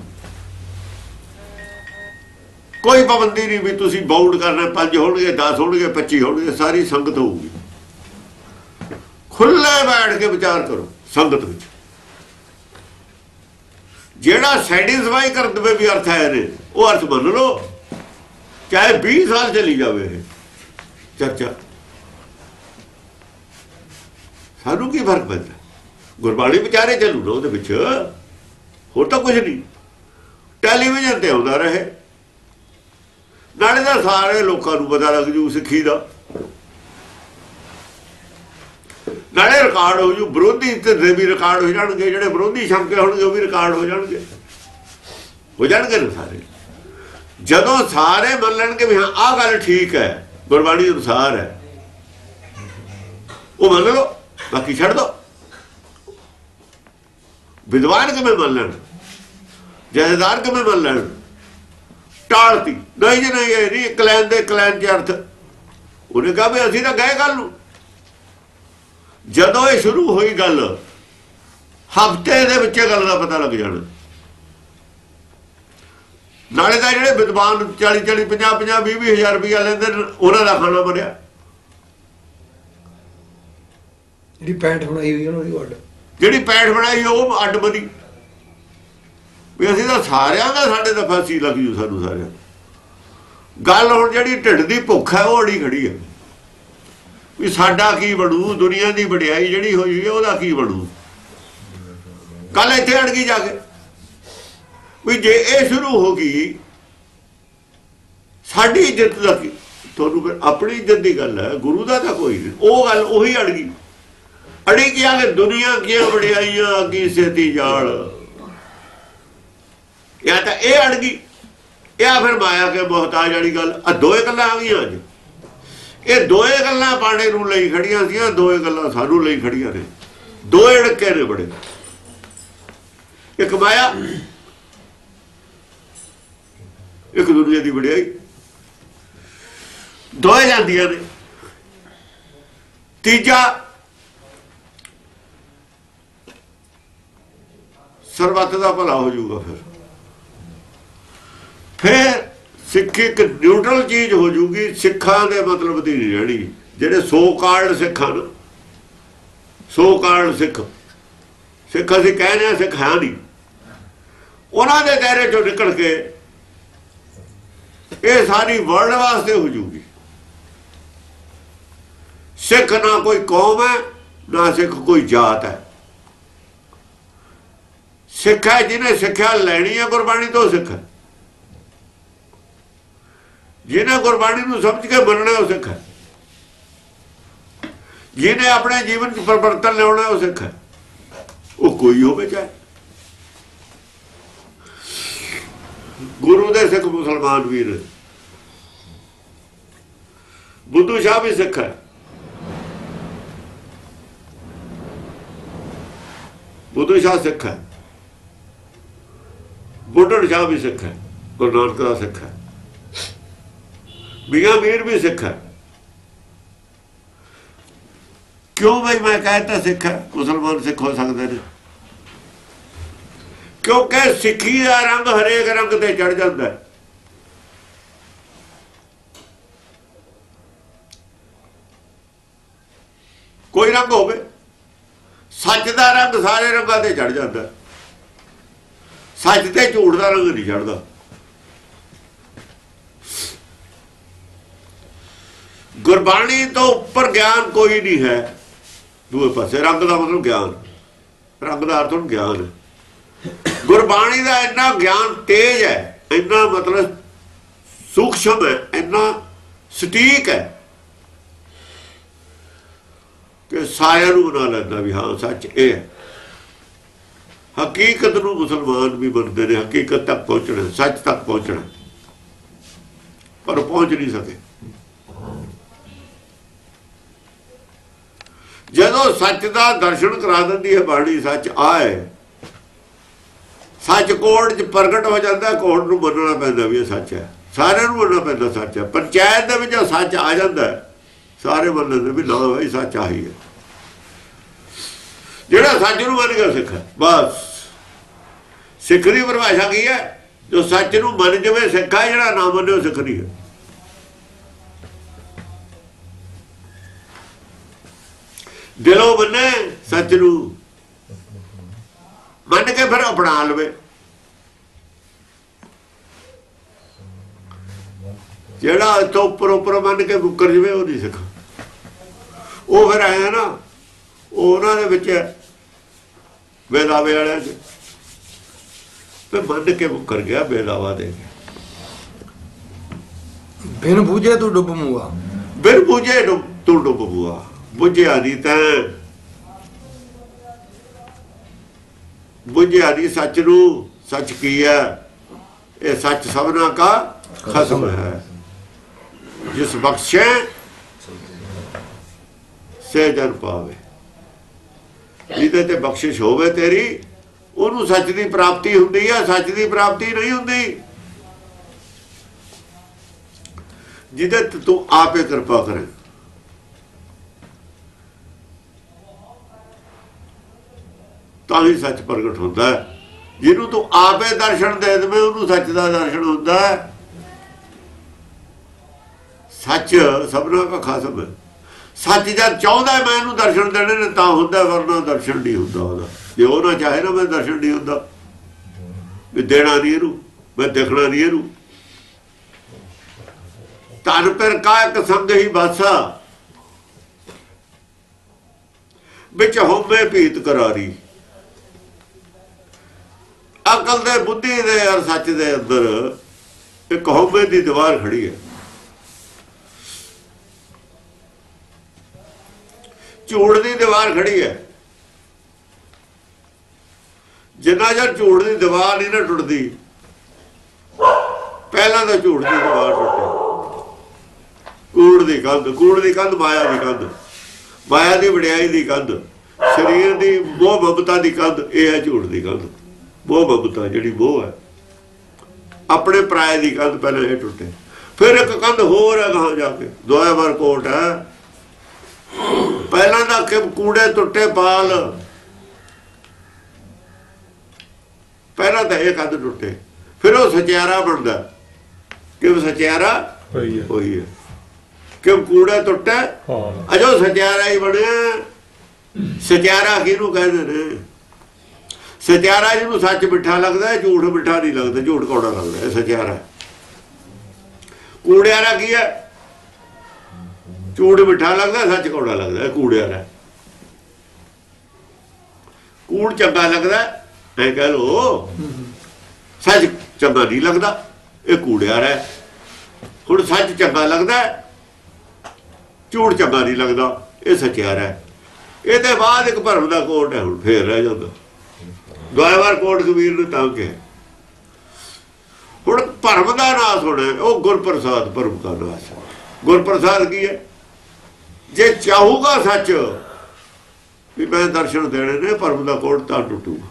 ਕੋਈ ਪਾਬੰਦੀ ਨਹੀਂ ਵੀ ਤੁਸੀਂ ਬਾਉਂਡ ਕਰਨਾ 5 ਹੋਣਗੇ, 10 ਹੋਣਗੇ, 25 ਹੋਣਗੇ, ਸਾਰੀ ਸੰਗਤ ਹੋਊਗੀ। ਖੁੱਲੇ ਬੈਠ ਕੇ ਵਿਚਾਰ ਕਰੋ ਸੰਗਤ ਵਿੱਚ। ਜਿਹੜਾ ਸੈਟੀਸਫਾਈ ਕਰ ਦਵੇ ਵੀ ਅਰਥ ਹੈ ਨੇ, ਉਹ ਅਰਥ ਮੰਨ ਲਓ, ਚਾਹੇ 20 ਸਾਲ ਚਲੀ ਜਾਵੇ ਇਹ ਚਰਚਾ। ਸਾਨੂੰ ਕੀ ਫਰਕ ਪੈਂਦਾ? ਗੁਰਬਾਣੀ ਵਿਚਾਰੇ ਚੱਲੂ ਨਾ ਉਹਦੇ ਵਿੱਚ, ਹੋਰ ਤਾਂ ਕੁਝ ਨਹੀਂ। ਟੈਲੀਵਿਜ਼ਨ ਤੇ ਆਉਂਦਾ ਰਹੇ, नाले ਤਾਂ ਸਾਰੇ ਲੋਕਾਂ ਨੂੰ ਪਤਾ ਲੱਗ ਜੂ ਸਿੱਖੀ ਦਾ, ਨਾਲੇ ਰਿਕਾਰਡ ਹੋ ਜੂ, ਵਿਰੋਧੀ ਤੇ ਵੀ ਰਿਕਾਰਡ ਹੋ ਜਾਣਗੇ, ਜਿਹੜੇ ਵਿਰੋਧੀ ਸ਼ੰਕੇ ਹੋਣਗੇ ਉਹ ਵੀ ਰਿਕਾਰਡ ਹੋ ਜਾਣਗੇ ਨੇ ਸਾਰੇ। ਜਦੋਂ ਸਾਰੇ ਮੰਨ ਲੈਣਗੇ ਵੀ ਹਾਂ ਆਹ ਗੱਲ ਠੀਕ ਹੈ, ਗੁਰਬਾਣੀ ਅਨੁਸਾਰ ਹੈ, ਉਹ ਮੰਨ ਲਓ, ਬਾਕੀ ਛੱਡ ਦੋ। ਵਿਦਵਾਨ ਕਿਵੇਂ ਮੰਨ ਲੈਣ, ਜਥੇਦਾਰ ਕਿਵੇਂ ਮੰਨ ਲੈਣ? ਟਾਲਤੀ, ਨਹੀਂ ਜੀ ਨਹੀਂ, ਇਹ ਨਹੀਂ ਕਲੈਨ ਦੇ ਕਲੈਨ 'ਚ ਅਰਥ। ਉਹਨੇ ਕਹਾ ਵੀ ਅਸੀਂ ਤਾਂ ਗਏ ਗੱਲ ਨੂੰ। ਜਦੋਂ ਇਹ ਸ਼ੁਰੂ ਹੋਈ ਗੱਲ, ਹਫ਼ਤੇ ਦੇ ਵਿੱਚ ਗੱਲ ਦਾ ਪਤਾ ਲੱਗ ਜਾਣਾ। ਨਾਲੇ ਤਾਂ ਜਿਹੜੇ ਵਿਦਵਾਨ 40-40, 50-50, 20-20 ਹਜ਼ਾਰ ਰੁਪਇਆ ਲੈਂਦੇ ਉਹਨਾਂ ਦਾ ਖਾਣਾ ਬਣਿਆ। ਜਿਹੜੀ ਪੈਂਟ ਬਣਾਈ ਹੋਈ ਉਹਨਾਂ ਦੀ ਅੱਡ, ਜਿਹੜੀ ਪੈਂਟ ਬਣਾਈ ਉਹ ਅੱਡ ਬਣੀ ਵੀ ਅਸੀਂ ਤਾਂ ਸਾਰਿਆਂ ਦਾ, ਸਾਡੇ ਤਾਂ ਫਾਂਸੀ ਲੱਗ ਜੂ ਸਾਨੂੰ ਸਾਰਿਆਂ। ਗੱਲ ਹੁਣ ਜਿਹੜੀ ਢਿੱਡ ਦੀ ਭੁੱਖ ਹੈ ਉਹ ਅੜੀ ਖੜੀ ਹੈ ਵੀ ਸਾਡਾ ਕੀ ਬਣੂ, ਦੁਨੀਆ ਦੀ ਵਡਿਆਈ ਜਿਹੜੀ ਹੋਈ ਹੈ ਉਹਦਾ ਕੀ ਬਣੂ। ਕੱਲ ਇੱਥੇ ਅੜ ਗਈ ਜਾ ਕੇ ਵੀ ਜੇ ਇਹ ਸ਼ੁਰੂ ਹੋ ਗਈ ਸਾਡੀ ਇੱਜ਼ਤ ਦਾ ਕੀ, ਤੁਹਾਨੂੰ ਫਿਰ ਆਪਣੀ ਇੱਜ਼ਤ ਦੀ ਗੱਲ ਹੈ, ਗੁਰੂ ਦਾ ਤਾਂ ਕੋਈ ਨਹੀਂ। ਉਹ ਗੱਲ ਉਹੀ ਅੜ ਗਈ, ਅੜੀ ਕੀ ਆ ਕਿ ਦੁਨੀਆ ਦੀਆਂ ਵਡਿਆਈਆਂ ਕੀ ਸੇਤੀ ਜਾਲ, ਜਾਂ ਤਾਂ ਇਹ ਅੜ ਗਈ, ਜਾਂ ਫਿਰ ਮਾਇਆ ਕੇ ਮੁਹਤਾਜ ਵਾਲੀ ਗੱਲ। ਆ ਦੋਏ ਗੱਲਾਂ ਆ ਗਈਆਂ ਅੱਜ। ਇਹ ਦੋਏ ਗੱਲਾਂ ਪਾਣੇ ਨੂੰ ਲਈ ਖੜੀਆਂ ਸੀਆਂ, ਦੋਏ ਗੱਲਾਂ ਸਾਨੂੰ ਲਈ ਖੜੀਆਂ ਨੇ। ਦੋਏ ੜਕੇ ਨੇ ਬੜੇ, ਇੱਕ ਮਾਇਆ, ਇੱਕ ਦੁਨੀਆ ਦੀ ਵਡਿਆਈ, ਦੋਏ ਜਾਂਦੀਆਂ ਨੇ। ਤੀਜਾ ਸਰਬੱਤ ਦਾ ਭਲਾ ਹੋ ਜਾਊਗਾ। ਫਿਰ ਸਿੱਖ ਇੱਕ ਨਿਊਟਰਲ ਚੀਜ਼ ਹੋ ਜੂਗੀ, ਸਿੱਖਾਂ ਦੇ ਮਤਲਬ ਦੀ ਨਹੀਂ ਰਹਿਣੀ। ਜਿਹੜੇ ਸੋ ਕਾਲਡ ਸਿੱਖ ਹਨ, ਸੋ ਕਾਲਡ ਸਿੱਖ ਅਸੀਂ ਕਹਿੰਦੇ ਹਾਂ, ਸਿੱਖ ਹੈ ਨਹੀਂ, ਉਹਨਾਂ ਦੇ ਦਾਇਰੇ ਚੋਂ ਨਿਕਲ ਕੇ ਇਹ ਸਾਰੀ ਵਰਲਡ ਵਾਸਤੇ ਹੋ ਜੂਗੀ। ਸਿੱਖ ਨਾ ਕੋਈ ਕੌਮ ਹੈ, ਨਾ ਸਿੱਖ ਕੋਈ ਜਾਤ ਹੈ। ਸਿੱਖ ਹੈ ਜਿਹਨੇ ਸਿੱਖਿਆ ਲੈਣੀ ਹੈ ਗੁਰਬਾਣੀ ਤੋਂ, ਸਿੱਖ ਹੈ ਜਿਹਨੇ ਗੁਰਬਾਣੀ ਨੂੰ ਸਮਝ ਕੇ ਮੰਨਣਾ, ਉਹ ਸਿੱਖ ਹੈ। ਜਿਹਨੇ ਆਪਣੇ ਜੀਵਨ 'ਚ ਪਰਿਵਰਤਨ ਲਿਆਉਣਾ, ਉਹ ਸਿੱਖ ਹੈ। ਉਹ ਕੋਈ ਹੋਵੇ ਚਾਹੇ ਗੁਰੂ ਦੇ ਸਿੱਖ ਮੁਸਲਮਾਨ ਵੀਰ। ਬੁੱਧੂ ਸ਼ਾਹ ਵੀ ਸਿੱਖ ਹੈ, ਬੁੱਧੂ ਸ਼ਾਹ ਸਿੱਖ ਹੈ। ਬੁੱਢਣ ਸ਼ਾਹ ਵੀ ਸਿੱਖ ਹੈ, ਗੁਰੂ ਨਾਨਕ ਦਾ ਸਿੱਖ ਹੈ। ਮੀਆਂ ਮੀਰ ਵੀ ਸਿੱਖ ਹੈ। ਕਿਉਂ ਬਈ ਮੈਂ ਕਹਿੰਦਾ ਸਿੱਖ ਹੈ, ਮੁਸਲਮਾਨ ਸਿੱਖ ਹੋ ਸਕਦੇ ਨੇ? ਕਿਉਂਕਿ ਸਿੱਖੀ ਦਾ ਰੰਗ ਹਰੇਕ ਰੰਗ ਤੇ ਚੜ ਜਾਂਦਾ ਹੈ। ਕੋਈ ਰੰਗ ਹੋਵੇ, ਸੱਚ ਦਾ ਰੰਗ ਸਾਰੇ ਰੰਗਾਂ ਤੇ ਚੜ ਜਾਂਦਾ। ਸੱਚ ਤੇ ਝੂਠ ਦਾ ਰੰਗ ਨਹੀਂ ਚੜਦਾ। ਗੁਰਬਾਣੀ ਤੋਂ ਉੱਪਰ ਗਿਆਨ ਕੋਈ ਨਹੀਂ ਹੈ। ਦੂਏ ਪਾਸੇ ਰੰਗ ਦਾ ਮਤਲਬ ਗਿਆਨ, ਰੰਗ ਦਾ ਅਰਥ ਗਿਆਨ ਹੈ। ਗੁਰਬਾਣੀ ਦਾ ਇੰਨਾ ਗਿਆਨ ਤੇਜ ਹੈ, ਇੰਨਾ ਮਤਲਬ ਸੂਖਸ਼ਮ ਹੈ, ਇੰਨਾ ਸਟੀਕ ਹੈ ਕਿ ਸਾਰਿਆਂ ਨੂੰ ਬਣਾ ਲੈਂਦਾ ਵੀ ਹਾਂ ਸੱਚ ਇਹ ਹੈ। ਹਕੀਕਤ ਨੂੰ ਮੁਸਲਮਾਨ ਵੀ ਮੰਨਦੇ ਨੇ, ਹਕੀਕਤ ਤੱਕ ਪਹੁੰਚਣਾ, ਸੱਚ ਤੱਕ ਪਹੁੰਚਣਾ, ਪਰ ਪਹੁੰਚ ਨਹੀਂ ਸਕੇ। ਜਦੋਂ ਸੱਚ ਦਾ ਦਰਸ਼ਨ ਕਰਾ ਦਿੰਦੀ ਹੈ ਬਾਣੀ, ਸੱਚ ਆਏ, ਸੱਚ ਕੋਰਟ 'ਚ ਪ੍ਰਗਟ ਹੋ ਜਾਂਦਾ, ਕੋਰਟ ਨੂੰ ਮੰਨਣਾ ਪੈਂਦਾ ਵੀ ਇਹ ਸੱਚ ਹੈ। ਸਾਰਿਆਂ ਨੂੰ ਮੰਨਣਾ ਪੈਂਦਾ ਸੱਚ ਹੈ। ਪੰਚਾਇਤ ਦੇ ਵਿੱਚ ਸੱਚ ਆ ਜਾਂਦਾ, ਸਾਰੇ ਮੰਨ ਲੈਂਦੇ ਵੀ ਨਾ ਭਾਈ ਸੱਚ ਆਹੀ ਹੈ। ਜਿਹੜਾ ਸੱਚ ਨੂੰ ਮੰਨ ਗਿਆ ਸਿੱਖ ਹੈ। ਬਸ ਸਿੱਖ ਦੀ ਪਰਿਭਾਸ਼ਾ ਕੀ ਹੈ? ਜੋ ਸੱਚ ਨੂੰ ਮੰਨ ਜਾਵੇ ਸਿੱਖ ਹੈ, ਜਿਹੜਾ ਨਾ ਮੰਨੇ ਉਹ ਸਿੱਖ ਨਹੀਂ ਹੈ। ਦਿਲੋਂ ਮੰਨੇ ਸੱਚ ਨੂੰ, ਮੰਨ ਕੇ ਫਿਰ ਅਪਣਾ ਲਵੇ। ਜਿਹੜਾ ਇੱਥੋਂ ਉੱਪਰ ਮੰਨ ਕੇ ਮੁੱਕਰ ਜਾਵੇ ਉਹ ਨਹੀਂ ਸਿੱਖ। ਉਹ ਫਿਰ ਆਇਆ ਨਾ, ਉਹਨਾਂ ਦੇ ਵਿੱਚ ਬੇਦਾਵੇ ਵਾਲਿਆਂ 'ਚ ਤੇ ਮੰਨ ਕੇ ਮੁੱਕਰ ਗਿਆ, ਬੇਦਾਵਾ ਦੇ ਕੇ। ਬਿਨ ਬੂਝੇ ਤੂੰ ਡੁੱਬ ਮੂਆ। ਬਿਨ ਬੂਝੇ ਤੂੰ ਡੁੱਬ ਮੂਆ। ਬੁਝਿਆ ਨਹੀਂ ਤੈਂ, ਬੁਝਿਆ ਨਹੀਂ ਸੱਚ ਨੂੰ। ਸੱਚ ਕੀ ਹੈ? ਇਹ ਸੱਚ ਸਭਨਾ ਕਾ ਖਸਮ ਹੈ। ਜਿਸ ਬਖਸ਼ੇ ਸੇ ਜਨ ਪਾਵੇ। ਜਿਹਦੇ ਤੇ ਬਖਸ਼ਿਸ਼ ਹੋਵੇ ਤੇਰੀ, ਉਹਨੂੰ ਸੱਚ ਦੀ ਪ੍ਰਾਪਤੀ ਹੁੰਦੀ ਹੈ। ਸੱਚ ਦੀ ਪ੍ਰਾਪਤੀ ਨਹੀਂ ਹੁੰਦੀ ਜਿਹਦੇ ਤੇ ਤੂੰ ਆਪੇ ਕਿਰਪਾ ਕਰੇ। ਤਾਂ ਹੀ ਸੱਚ ਪ੍ਰਗਟ ਹੁੰਦਾ ਹੈ। ਜਿਹਨੂੰ ਤੂੰ ਆਪੇ ਦਰਸ਼ਨ ਦੇ ਦੇਵੇਂ, ਉਹਨੂੰ ਸੱਚ ਦਾ ਦਰਸ਼ਨ ਹੁੰਦਾ ਹੈ। ਸੱਚ ਸਭਨਾ ਦਾ ਖਾਸਮ ਹੈ। ਸੱਚ ਜਦ ਚਾਹੁੰਦਾ ਮੈਂ ਇਹਨੂੰ ਦਰਸ਼ਨ ਦੇਣੇ ਨੇ ਤਾਂ ਹੁੰਦਾ, ਵਰਨਾ ਦਰਸ਼ਨ ਨਹੀਂ ਹੁੰਦਾ ਉਹਦਾ। ਜੇ ਉਹ ਨਾ ਚਾਹੇ ਨਾ, ਮੈਂ ਦਰਸ਼ਨ ਨਹੀਂ ਹੁੰਦਾ। ਵੀ ਦੇਣਾ ਨਹੀਂ ਇਹਨੂੰ, ਮੈਂ ਦੇਖਣਾ ਨਹੀਂ ਇਹਨੂੰ। ਤਨ ਪਰ ਕਾਇਕ ਸੰਗ ਹੀ ਬਾਸਾ, ਵਿੱਚ ਹੋਵੇ ਭੀਤ ਕਰਾਰੀ। ਅਕਲ ਦੇ, ਬੁੱਧੀ ਦੇ ਔਰ ਸੱਚ ਦੇ ਅੰਦਰ ਇੱਕ ਹੋਵੇ ਦੀ ਦੀਵਾਰ ਖੜੀ ਹੈ। ਝੂਠ ਦੀ ਦੀਵਾਰ ਖੜੀ ਹੈ। ਜਿੰਨਾ ਚਿਰ ਝੂਠ ਦੀ ਦੀਵਾਰ ਨਹੀਂ ਨਾ ਟੁੱਟਦੀ, ਪਹਿਲਾਂ ਤਾਂ ਝੂਠ ਦੀ ਦੀਵਾਰ ਟੁੱਟੇ। ਕੂੜ ਦੀ ਕੰਧ, ਕੂੜ ਦੀ ਕੰਧ ਮਾਇਆ ਦੀ ਕੰਧ, ਮਾਇਆ ਦੀ ਵਡਿਆਈ ਦੀ ਕੰਧ, ਸਰੀਰ ਦੀ ਮੋਹ ਮਮਤਾ ਦੀ ਕੰਧ। ਇਹ ਹੈ ਝੂਠ ਦੀ ਕੰਧ। ਮੋਹ ਮਮਤਾ ਜਿਹੜੀ ਮੋਹ ਹੈ, ਆਪਣੇ ਪਰਾਏ ਦੀ ਕੰਧ ਪਹਿਲਾਂ ਇਹ ਟੁੱਟੇ। ਫਿਰ ਇੱਕ ਕੰਧ ਹੋਰ ਹੈ ਗਾਹਾਂ ਜਾ ਕੇ, ਦੁਆਬਰ ਕੋਟ ਹੈ। ਪਹਿਲਾਂ ਤਾਂ ਕਿ ਕੂੜੇ ਟੁੱਟੇ ਪਾਲ, ਪਹਿਲਾਂ ਤਾਂ ਇਹ ਕੰਧ ਟੁੱਟੇ, ਫਿਰ ਉਹ ਸਚਿਆਰਾ ਬਣਦਾ। ਕਿਉਂ ਸਚਿਆਰਾ ਹੋਈ ਹੈ? ਕਿਉਂ ਕੂੜਾ ਟੁੱਟੇ ਅਜੋ ਸਚਿਆਰਾ ਹੀ ਬਣਿਆ। ਸਚਿਆਰਾ ਕਿਹਨੂੰ ਕਹਿੰਦੇ ਨੇ? ਸਚਿਆਰਾ ਜਿਹਨੂੰ ਸੱਚ ਮਿੱਠਾ ਲੱਗਦਾ, ਝੂਠ ਮਿੱਠਾ ਨਹੀਂ ਲੱਗਦਾ, ਝੂਠ ਕੌੜਾ ਲੱਗਦਾ। ਇਹ ਸਚਿਆਰਾ। ਕੂੜਿਆਰਾ ਕੀ ਹੈ? ਝੂਠ ਮਿੱਠਾ ਲੱਗਦਾ, ਸੱਚ ਕੌੜਾ ਲੱਗਦਾ। ਇਹ ਕੂੜਿਆਰਾ। ਕੂੜ ਚੰਗਾ ਲੱਗਦਾ, ਇਹ ਕਹਿ ਲੋ। ਸੱਚ ਚੰਗਾ ਨਹੀਂ ਲੱਗਦਾ, ਇਹ ਕੂੜਿਆਰਾ। ਹੁਣ ਸੱਚ ਚੰਗਾ ਲੱਗਦਾ, ਝੂਠ ਚੰਗਾ ਨਹੀਂ ਲੱਗਦਾ, ਇਹ ਸਚਿਆਰਾ। ਇਹਦੇ ਬਾਅਦ ਇੱਕ ਭਰਮ ਦਾ ਕੋਟ ਹੈ। ਹੁਣ ਫੇਰ ਰਹਿ ਜਾਂਦਾ ਦੁਆਬਰ ਕੋਟ ਕਬੀਰ ਨੇ ਤਾਂ ਕਿਹਾ। ਹੁਣ ਭਰਮ ਦਾ ਨਾਸ ਹੋਣਾ, ਉਹ ਗੁਰਪ੍ਰਸਾਦ ਭਰਮ ਦਾ ਨਾਸ। ਗੁਰਪ੍ਰਸਾਦ ਕੀ ਹੈ? ਜੇ ਚਾਹੂਗਾ ਸੱਚ ਵੀ ਮੈਂ ਦਰਸ਼ਨ ਦੇਣੇ ਨੇ, ਭਰਮ ਦਾ ਕੋਟ ਤਾਂ ਟੁੱਟੂਗਾ।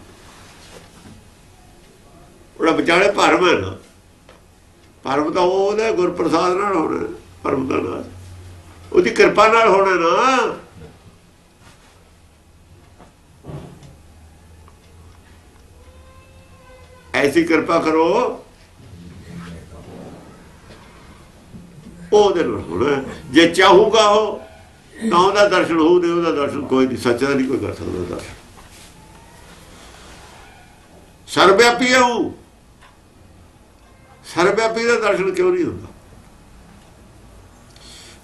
ਉਹਦਾ ਵਿਚਾਲੇ ਭਰਮ ਹੈ ਨਾ, ਭਰਮ ਤਾਂ ਉਹਦੇ ਗੁਰਪ੍ਰਸਾਦ ਨਾਲ ਹੋਣਾ। ਭਰਮ ਦਾ ਨਾਸ ਉਹਦੀ ਕਿਰਪਾ ਨਾਲ ਹੋਣਾ ਨਾ। ਐਸੀ ਕਿਰਪਾ ਕਰੋ ਉਹਦੇ ਨਾਲ ਹੋਣਾ। ਜੇ ਚਾਹੂਗਾ ਉਹ ਤਾਂ ਉਹਦਾ ਦਰਸ਼ਨ ਹੋਊ, ਨਹੀਂ ਉਹਦਾ ਦਰਸ਼ਨ ਕੋਈ ਨਹੀਂ। ਸੱਚ ਦਾ ਨਹੀਂ ਕੋਈ ਕਰ ਸਕਦਾ ਦਰਸ਼ਨ। ਸਰਵਿਆਪੀ ਹੈ ਉਹ। ਸਰਵਿਆਪੀ ਦਾ ਦਰਸ਼ਨ ਕਿਉਂ ਨਹੀਂ ਹੁੰਦਾ?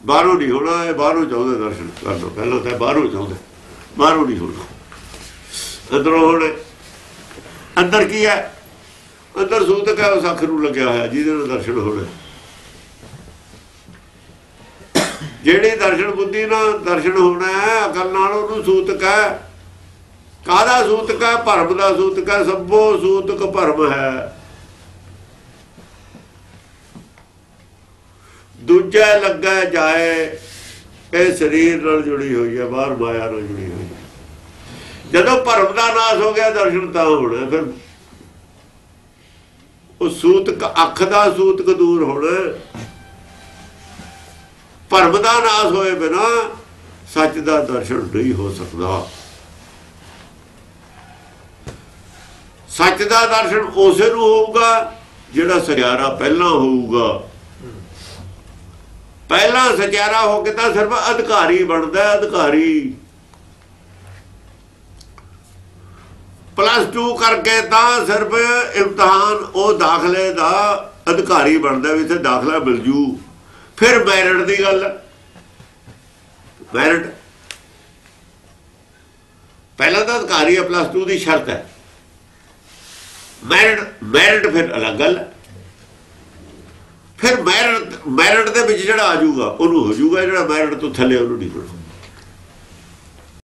ਬਾਹਰੋਂ ਨਹੀਂ ਹੋਣਾ। ਇਹ ਬਾਹਰੋਂ ਚਾਹੁੰਦੇ ਦਰਸ਼ਨ ਕਰ ਲਓ। ਪਹਿਲਾਂ ਤਾਂ ਬਾਹਰੋਂ ਚਾਹੁੰਦੇ, ਬਾਹਰੋਂ ਨਹੀਂ ਹੋਣਾ। ਅੰਦਰੋਂ ਹੋਣੇ। ਅੰਦਰ ਕੀ ਹੈ? ਅੰਦਰ ਸੂਤਕ ਹੈ, ਉਸ ਅੱਖ ਨੂੰ ਲੱਗਿਆ ਹੋਇਆ, ਜਿਹਦੇ ਨਾਲ ਦਰਸ਼ਨ ਹੋਣਾ। ਜਿਹੜੇ ਦਰਸ਼ਨ ਬੁੱਧੀ ਨਾਲ ਦਰਸ਼ਨ ਹੋਣਾ ਹੈ, ਅਕਲ ਨਾਲ, ਉਹਨੂੰ ਸੂਤਕ ਹੈ। ਕਾਹਦਾ ਸੂਤਕ ਹੈ? ਭਰਮ ਦਾ ਸੂਤਕ ਹੈ। ਸਭੋ ਸੂਤਕ ਭਰਮ ਹੈ। ਦੂਜਾ ਲੱਗਾ ਜਾਏ, ਇਹ ਸਰੀਰ ਨਾਲ ਜੁੜੀ ਹੋਈ ਹੈ, ਬਾਹਰ ਮਾਇਆ ਨਾਲ ਜੁੜੀ ਹੋਈ ਹੈ। ਜਦੋਂ ਭਰਮ ਦਾ ਨਾਸ ਹੋ ਗਿਆ, ਦਰਸ਼ਨ ਤਾਂ ਹੋਣਾ। ਫਿਰ ਉਹ ਸੂਤਕ, ਅੱਖ ਦਾ ਸੂਤਕ ਦੂਰ ਹੋਣਾ। ਭਰਮ ਦਾ ਨਾਸ ਹੋਏ ਬਿਨਾ ਸੱਚ ਦਾ ਦਰਸ਼ਨ ਨਹੀਂ ਹੋ ਸਕਦਾ। ਸੱਚ ਦਾ ਦਰਸ਼ਨ ਉਸੇ ਨੂੰ ਹੋਊਗਾ ਜਿਹੜਾ ਸਚਿਆਰਾ ਪਹਿਲਾਂ ਹੋਊਗਾ। ਪਹਿਲਾਂ ਸਚਿਆਰਾ ਹੋ ਕੇ ਤਾਂ ਸਿਰਫ ਅਧਿਕਾਰੀ ਬਣਦਾ। ਅਧਿਕਾਰੀ +2 ਕਰਕੇ ਤਾਂ ਸਿਰਫ ਇਮਤਿਹਾਨ, ਉਹ ਦਾਖਲੇ ਦਾ ਅਧਿਕਾਰੀ ਬਣਦਾ ਵੀ ਇੱਥੇ ਦਾਖਲਾ ਮਿਲ ਜੂ। ਫਿਰ ਮੈਰਿਟ ਦੀ ਗੱਲ। ਮੈਰਿਟ ਪਹਿਲਾਂ ਤਾਂ ਅਧਿਕਾਰੀ ਹੈ, +2 ਦੀ ਸ਼ਰਤ ਹੈ। ਮੈਰਿਟ ਫਿਰ ਅਲੱਗ ਗੱਲ ਹੈ। ਫਿਰ ਮੈਰਿਟ ਦੇ ਵਿੱਚ ਜਿਹੜਾ ਆ ਜਾਊਗਾ ਉਹਨੂੰ ਹੋ ਜਾਊਗਾ, ਜਿਹੜਾ ਮੈਰਿਟ ਤੋਂ ਥੱਲੇ ਉਹਨੂੰ ਨਹੀਂ ਹੋਣਾ।